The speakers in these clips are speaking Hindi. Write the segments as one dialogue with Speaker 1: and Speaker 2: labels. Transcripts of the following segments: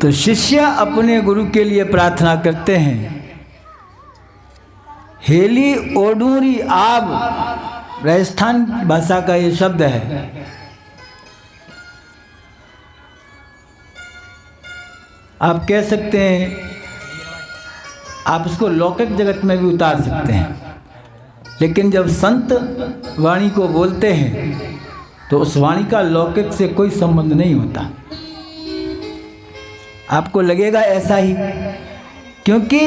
Speaker 1: तो शिष्य अपने गुरु के लिए प्रार्थना करते हैं, हेली ओडूरी आब, राजस्थान भाषा का ये शब्द है। आप कह सकते हैं, आप इसको लौकिक जगत में भी उतार सकते हैं, लेकिन जब संत वाणी को बोलते हैं तो उस वाणी का लौकिक से कोई संबंध नहीं होता। आपको लगेगा ऐसा ही, क्योंकि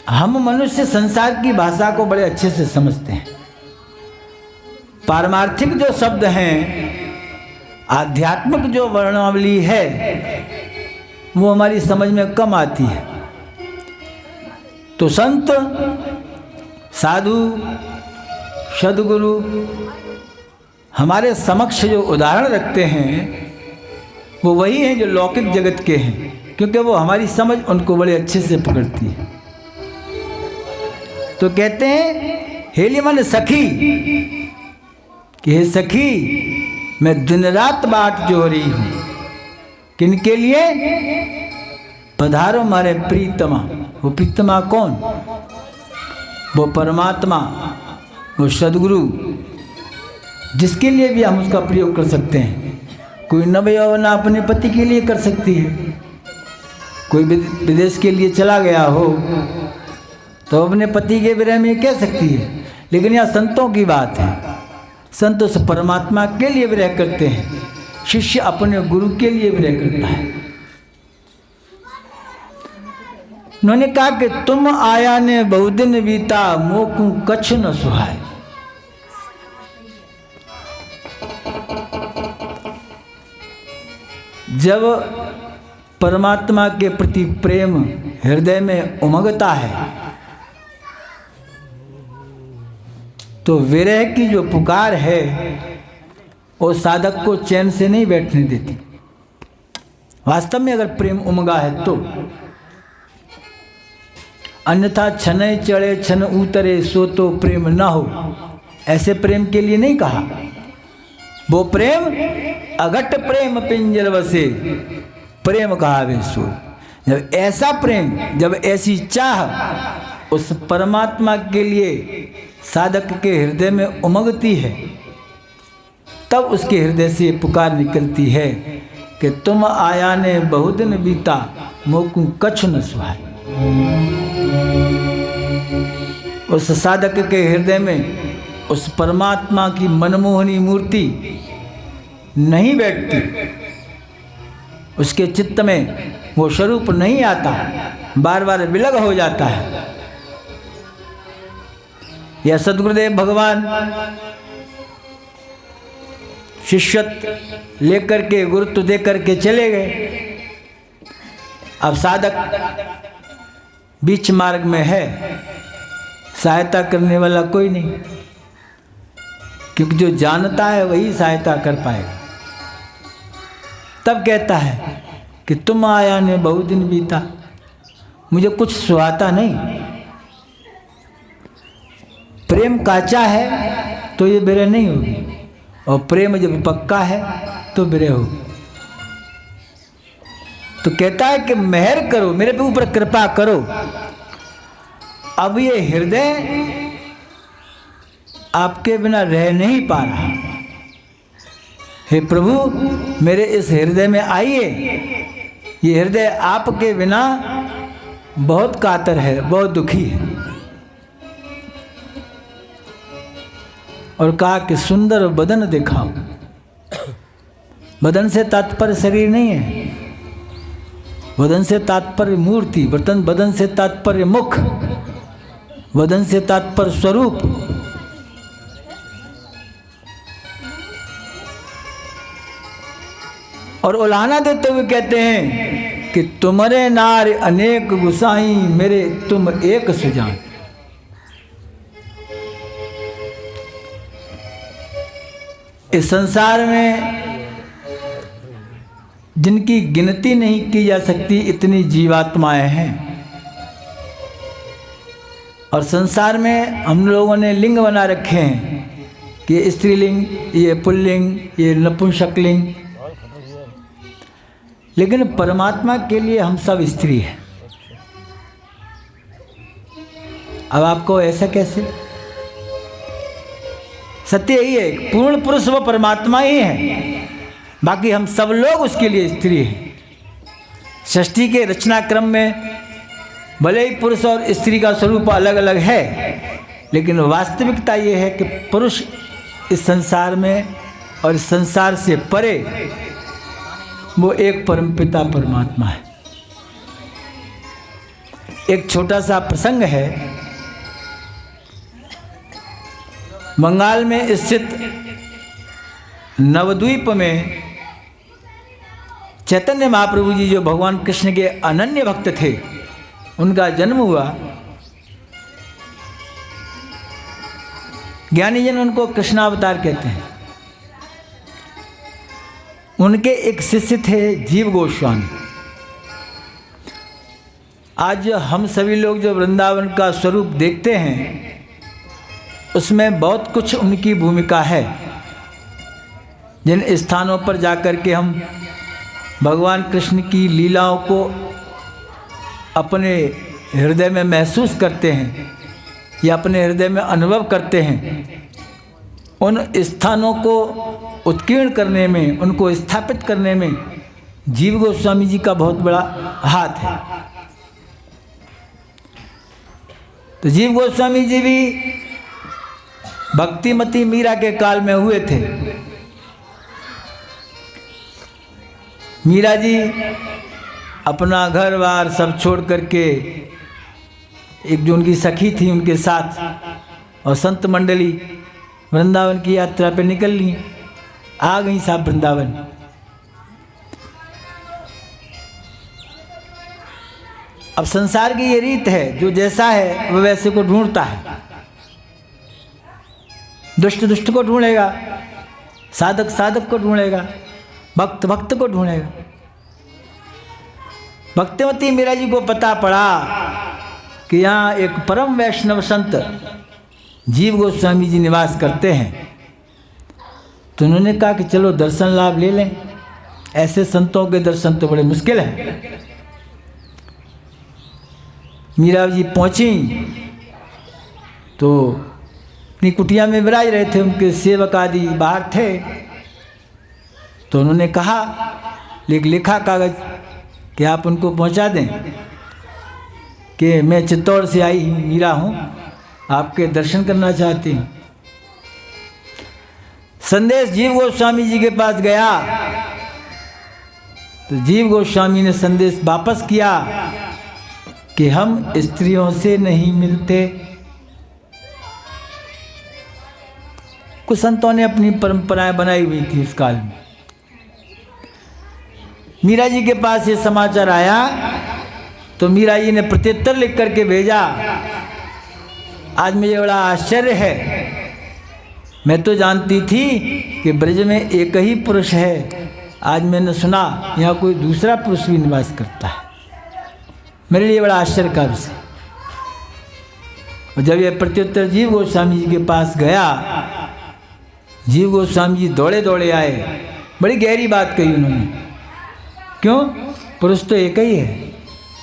Speaker 1: हम मनुष्य संसार की भाषा को बड़े अच्छे से समझते हैं। पारमार्थिक जो शब्द हैं, आध्यात्मिक जो वर्णावली है, वो हमारी समझ में कम आती है। तो संत, साधु, सद्गुरु हमारे समक्ष जो उदाहरण रखते हैं वो वही हैं जो लौकिक जगत के हैं, क्योंकि वो हमारी समझ उनको बड़े अच्छे से पकड़ती है। तो कहते हैं, हेली मन सखी, कि हे सखी, मैं दिन रात बाट जो रही हूँ। किनके लिए? पधारो मारे प्रीतमा। वो प्रीतमा कौन? वो परमात्मा, वो सद्गुरु, जिसके लिए भी हम उसका प्रयोग कर सकते हैं। कोई नवयौवना अपने पति के लिए कर सकती है, कोई विदेश के लिए चला गया हो तो अपने पति के विरह में कह सकती है, लेकिन यहाँ संतों की बात है। संत उस परमात्मा के लिए विरह करते हैं, शिष्य अपने गुरु के लिए विरह करता है। उन्होंने कहा कि तुम आया ने बहुदिन बीता, मोकू कछ न सुहाय। जब परमात्मा के प्रति प्रेम हृदय में उमगता है तो विरह की जो पुकार है वो साधक को चैन से नहीं बैठने देती। वास्तव में अगर प्रेम उमगा है तो, अन्यथा छन चढ़े छन उतरे सो तो प्रेम ना हो, ऐसे प्रेम के लिए नहीं कहा। वो प्रेम अघट प्रेम पिंजर बसे, प्रेम कहा वे सो। जब ऐसा प्रेम, जब ऐसी चाह उस परमात्मा के लिए साधक के हृदय में उमगती है, तब उसके हृदय से पुकार निकलती है कि तुम आया ने बहुदिन बीता, मोकू कछ न सुहाय। उस साधक के हृदय में उस परमात्मा की मनमोहनी मूर्ति नहीं बैठती, उसके चित्त में वो स्वरूप नहीं आता, बार बार विलग हो जाता है। यह सद्गुरुदेव भगवान शिष्यत्व लेकर के, गुरुत्व दे करके चले गए। अब साधक बीच मार्ग में है, सहायता करने वाला कोई नहीं, क्योंकि जो जानता है वही सहायता कर पाएगा। तब कहता है कि तुम आया ने बहुत दिन बीता, मुझे कुछ सुहाता नहीं। प्रेम काचा है तो ये विरह नहीं होगी, और प्रेम जब पक्का है तो विरह होगी। तो कहता है कि मेहर करो, मेरे पे ऊपर कृपा करो। अब ये हृदय आपके बिना रह नहीं पा रहा। हे प्रभु, मेरे इस हृदय में आइए। ये हृदय आपके बिना बहुत कातर है, बहुत दुखी है। और कहा कि सुंदर बदन दिखाओ। बदन से तात्पर्य शरीर नहीं है, बदन से तात्पर्य मूर्ति, बदन से तात्पर्य मुख, बदन से तात्पर्य स्वरूप। और उलाहना देते हुए कहते हैं कि तुम्हारे नार अनेक गुसाई, मेरे तुम एक सुजान। इस संसार में जिनकी गिनती नहीं की जा सकती इतनी जीवात्माएं हैं। और संसार में हम लोगों ने लिंग बना रखे हैं कि ये स्त्रीलिंग, ये पुल्लिंग, ये नपुंसकलिंग। लेकिन परमात्मा के लिए हम सब स्त्री हैं। अब आपको ऐसा कैसे? सत्य यही है, पूर्ण पुरुष वो परमात्मा ही है, बाकी हम सब लोग उसके लिए स्त्री हैं। सृष्टि के रचना क्रम में भले ही पुरुष और स्त्री का स्वरूप अलग अलग है, लेकिन वास्तविकता ये है कि पुरुष इस संसार में और इस संसार से परे वो एक परमपिता परमात्मा है। एक छोटा सा प्रसंग है, बंगाल में स्थित नवद्वीप में चैतन्य महाप्रभु जी जो भगवान कृष्ण के अनन्य भक्त थे, उनका जन्म हुआ। ज्ञानी जन उनको कृष्णावतार कहते हैं। उनके एक शिष्य थे जीव गोस्वामी। आज हम सभी लोग जो वृंदावन का स्वरूप देखते हैं, उसमें बहुत कुछ उनकी भूमिका है। जिन स्थानों पर जाकर के हम भगवान कृष्ण की लीलाओं को अपने हृदय में महसूस करते हैं या अपने हृदय में अनुभव करते हैं, उन स्थानों को उत्कीर्ण करने में, उनको स्थापित करने में जीव गोस्वामी जी का बहुत बड़ा हाथ है। तो जीव गोस्वामी जी भी भक्तिमती मीरा के काल में हुए थे। मीरा जी अपना घर बार सब छोड़ करके, एक जो उनकी सखी थी उनके साथ और संत मंडली वृंदावन की यात्रा पे निकल ली। आ गई साहब वृंदावन। अब संसार की ये रीत है, जो जैसा है वह वैसे को ढूंढता है। दुष्ट दुष्ट को ढूंढेगा, साधक साधक को ढूंढेगा, भक्त भक्त को ढूंढेगा। भक्तिमती मीरा जी को पता पड़ा कि यहाँ एक परम वैष्णव संत जीव गोस्वामी जी निवास करते हैं, तो उन्होंने कहा कि चलो दर्शन लाभ ले लें। ऐसे संतों के दर्शन तो बड़े मुश्किल हैं। मीरा जी पहुंची तो अपनी कुटिया में विराज रहे थे, उनके सेवक आदि बाहर थे। तो उन्होंने कहा, लिखा कागज कि आप उनको पहुंचा दें कि मैं चित्तौड़ से आई मीरा हूँ, आपके दर्शन करना चाहती हूँ। संदेश जीव गोस्वामी जी के पास गया तो जीव गोस्वामी ने संदेश वापस किया कि हम स्त्रियों से नहीं मिलते। कुछ संतों ने अपनी परंपराएं बनाई हुई थी उस काल में। मीरा जी के पास ये समाचार आया तो मीरा जी ने प्रत्युत्तर लिख करके भेजा। आज मुझे बड़ा आश्चर्य है, मैं तो जानती थी कि ब्रज में एक ही पुरुष है, आज मैंने सुना यहाँ कोई दूसरा पुरुष भी निवास करता है। मेरे लिए बड़ा आश्चर्य का विषय। और जब यह प्रत्युत्तर जीव गोस्वामी जी के पास गया, जीव गोस्वामी जी दौड़े दौड़े आए। बड़ी गहरी बात कही उन्होंने। क्यों? पुरुष तो एक ही है,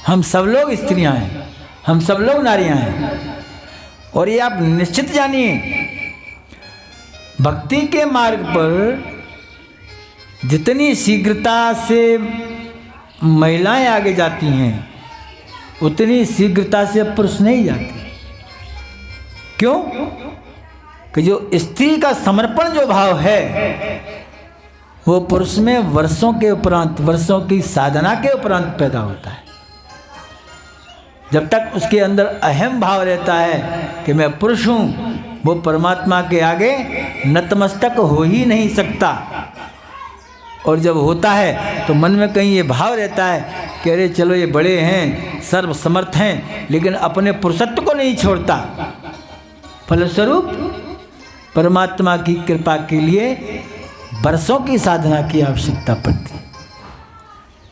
Speaker 1: हम सब लोग स्त्रियां हैं, हम सब लोग नारियां हैं। और ये आप निश्चित जानिए, भक्ति के मार्ग पर जितनी शीघ्रता से महिलाएं आगे जाती हैं, उतनी शीघ्रता से पुरुष नहीं जाते। क्यों? कि जो स्त्री का समर्पण जो भाव है, वो पुरुष में वर्षों के उपरांत, वर्षों की साधना के उपरांत पैदा होता है। जब तक उसके अंदर अहम भाव रहता है कि मैं पुरुष हूँ, वो परमात्मा के आगे नतमस्तक हो ही नहीं सकता। और जब होता है तो मन में कहीं ये भाव रहता है कि अरे चलो ये बड़े हैं, सर्वसमर्थ हैं, लेकिन अपने पुरुषत्व को नहीं छोड़ता। फलस्वरूप परमात्मा की कृपा के लिए वर्षों की साधना की आवश्यकता पड़ती।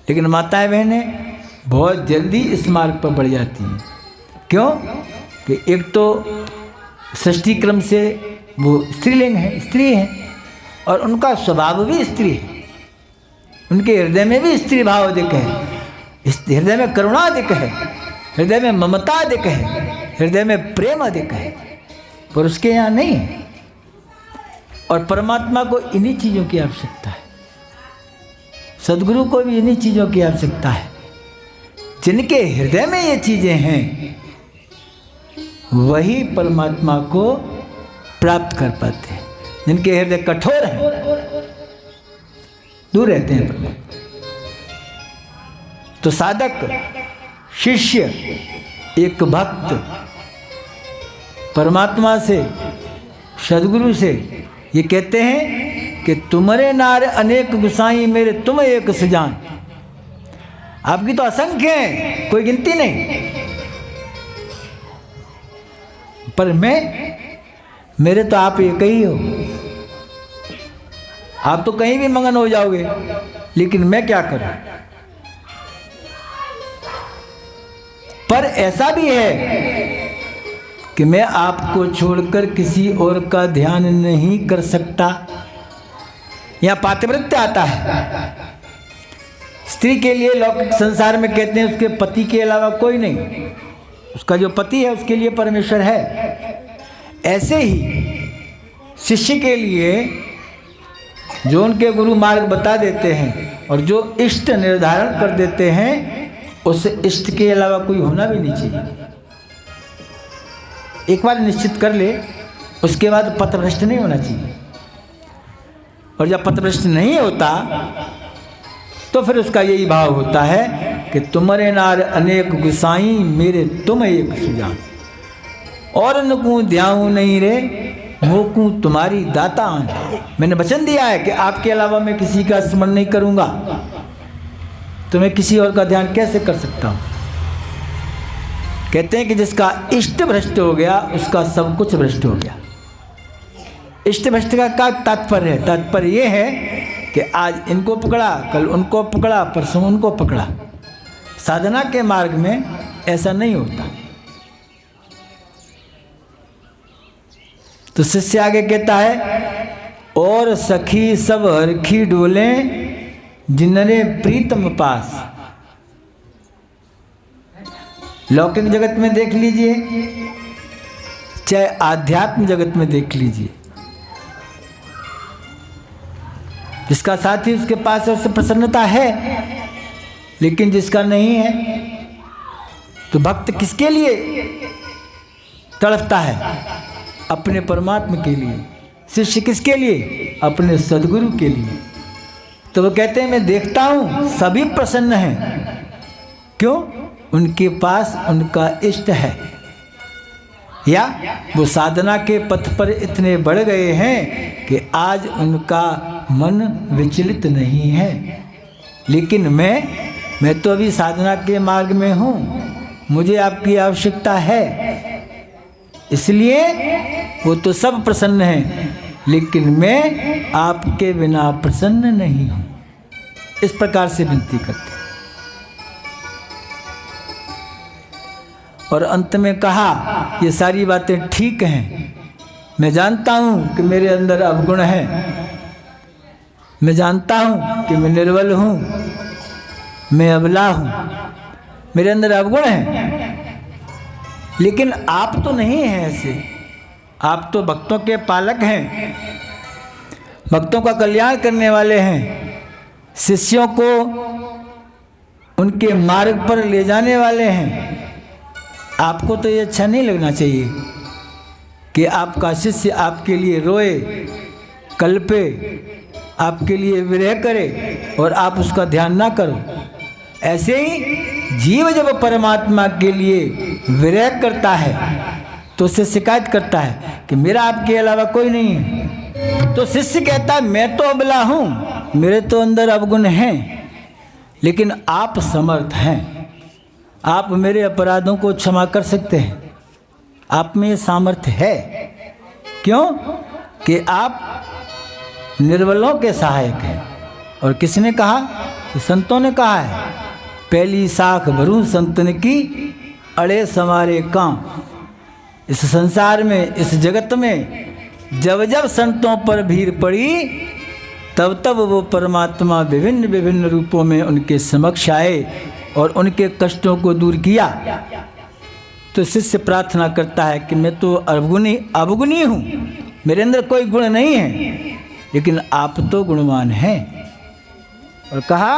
Speaker 1: लेकिन माताएं बहनें बहुत जल्दी इस मार्ग पर बढ़ जाती हैं। क्यों? कि एक तो सृष्टि क्रम से वो स्त्रीलिंग है, स्त्री है, और उनका स्वभाव भी स्त्री है। उनके हृदय में भी स्त्री भाव अधिक है, इस हृदय में करुणा अधिक है, हृदय में ममता अधिक है, हृदय में प्रेम अधिक है, पर उसके यहाँ नहीं है। और परमात्मा को इन्हीं चीज़ों की आवश्यकता है, सदगुरु को भी इन्हीं चीज़ों की आवश्यकता है। जिनके हृदय में ये चीज़ें हैं वही परमात्मा को प्राप्त कर पाते हैं। जिनके हृदय कठोर हैं दूर रहते हैं परमात्मा। तो साधक, शिष्य, एक भक्त परमात्मा से, सदगुरु से ये कहते हैं कि तुम्हारे नार अनेक गुसाई मेरे तुम एक सुजान। आपकी तो असंख्य है, कोई गिनती नहीं, पर मेरे तो आप एक ही हो। आप तो कहीं भी मगन हो जाओगे, लेकिन मैं क्या करूं। पर ऐसा भी है कि मैं आपको छोड़कर किसी और का ध्यान नहीं कर सकता। यहां पातिव्रत्य आता है। स्त्री के लिए लौकिक संसार में कहते हैं उसके पति के अलावा कोई नहीं, उसका जो पति है उसके लिए परमेश्वर है। ऐसे ही शिष्य के लिए जो उनके गुरु मार्ग बता देते हैं और जो इष्ट निर्धारण कर देते हैं, उस इष्ट के अलावा कोई होना भी नहीं चाहिए। एक बार निश्चित कर ले, उसके बाद पथभ्रष्ट नहीं होना चाहिए। और जब पथभ्रष्ट नहीं होता तो फिर उसका यही भाव होता है कि तुम्हारे नार अनेक गुसाई मेरे तुम एक सुजान। और नुकू ध्याऊ नहीं रे मोकू तुम्हारी दाता आन। मैंने वचन दिया है कि आपके अलावा मैं किसी का स्मरण नहीं करूंगा, तो मैं किसी और का ध्यान कैसे कर सकता हूं। कहते हैं कि जिसका इष्ट भ्रष्ट हो गया उसका सब कुछ भ्रष्ट हो गया। इष्ट भ्रष्ट का क्या तात्पर्य है? तात्पर्य यह है कि आज इनको पकड़ा, कल उनको पकड़ा, परसों उनको पकड़ा। साधना के मार्ग में ऐसा नहीं होता। तो शिष्य आगे कहता है, और सखी सब हरखी डोले जिनरे प्रीतम पास। लौकिक जगत में देख लीजिए, चाहे आध्यात्म जगत में देख लीजिए, जिसका साथी उसके पास है उससे प्रसन्नता है, लेकिन जिसका नहीं है तो भक्त किसके लिए तड़पता है? अपने परमात्मा के लिए। शिष्य किसके लिए? अपने सदगुरु के लिए। तो वो कहते हैं मैं देखता हूं सभी प्रसन्न हैं। क्यों? उनके पास उनका इष्ट है, या वो साधना के पथ पर इतने बढ़ गए हैं कि आज उनका मन विचलित नहीं है। लेकिन मैं तो अभी साधना के मार्ग में हूँ, मुझे आपकी आवश्यकता है, इसलिए वो तो सब प्रसन्न हैं, लेकिन मैं आपके बिना प्रसन्न नहीं हूँ। इस प्रकार से विनती करते। और अंत में कहा, ये सारी बातें ठीक हैं, मैं जानता हूँ कि मेरे अंदर अवगुण है, मैं जानता हूँ कि मैं निर्बल हूँ, मैं अबला हूँ, मेरे अंदर अवगुण है, लेकिन आप तो नहीं हैं ऐसे। आप तो भक्तों के पालक हैं, भक्तों का कल्याण करने वाले हैं, शिष्यों को उनके मार्ग पर ले जाने वाले हैं। आपको तो ये अच्छा नहीं लगना चाहिए कि आपका शिष्य आपके लिए रोए, कल्पे, आपके लिए विरह करे और आप उसका ध्यान ना करो। ऐसे ही जीव जब परमात्मा के लिए विरह करता है तो उससे शिकायत करता है कि मेरा आपके अलावा कोई नहीं है। तो शिष्य कहता है मैं तो अबला हूँ, मेरे तो अंदर अवगुण हैं, लेकिन आप समर्थ हैं, आप मेरे अपराधों को क्षमा कर सकते हैं, आप में सामर्थ्य है। क्यों? कि आप निर्बलों के सहायक हैं। और किसने कहा? संतों ने कहा है, पहली साख भरूं संतन की, अड़े समारे काम। इस संसार में, इस जगत में जब जब संतों पर भीड़ पड़ी तब तब वो परमात्मा विभिन्न विभिन्न रूपों में उनके समक्ष आए और उनके कष्टों को दूर किया। तो शिष्य प्रार्थना करता है कि मैं तो अवगुणी हूँ, मेरे अंदर कोई गुण नहीं है, लेकिन आप तो गुणवान हैं। और कहा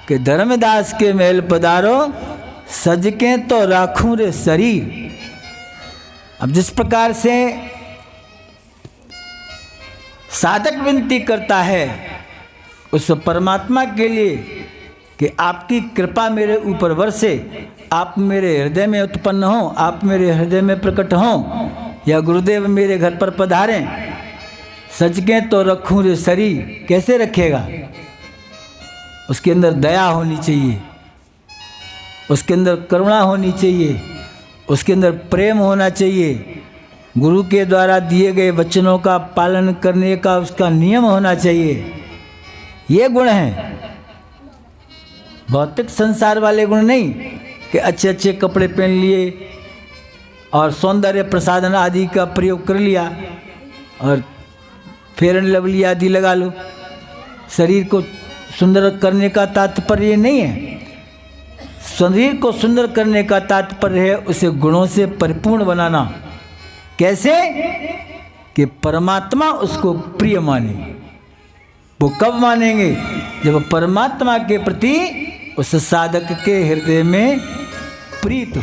Speaker 1: कि धर्मदास के महल पधारो, सजके तो राखूं रे शरीर। अब जिस प्रकार से साधक विनती करता है उस परमात्मा के लिए कि आपकी कृपा मेरे ऊपर बरसे, आप मेरे हृदय में उत्पन्न हो, आप मेरे हृदय में प्रकट हो, या गुरुदेव मेरे घर पर पधारें, सजके तो रखूं रे शरीर। कैसे रखेगा? उसके अंदर दया होनी चाहिए, उसके अंदर करुणा होनी चाहिए, उसके अंदर प्रेम होना चाहिए, गुरु के द्वारा दिए गए वचनों का पालन करने का उसका नियम होना चाहिए। ये गुण हैं, भौतिक संसार वाले गुण नहीं कि अच्छे अच्छे कपड़े पहन लिए और सौंदर्य प्रसाधन आदि का प्रयोग कर लिया और फेयर एंड लवली आदि लगा लो। शरीर को सुंदर करने का तात्पर्य नहीं है। शरीर को सुंदर करने का तात्पर्य है उसे गुणों से परिपूर्ण बनाना। कैसे? कि परमात्मा उसको प्रिय माने। वो कब मानेंगे? जब परमात्मा के प्रति उस साधक के हृदय में प्रीत हो।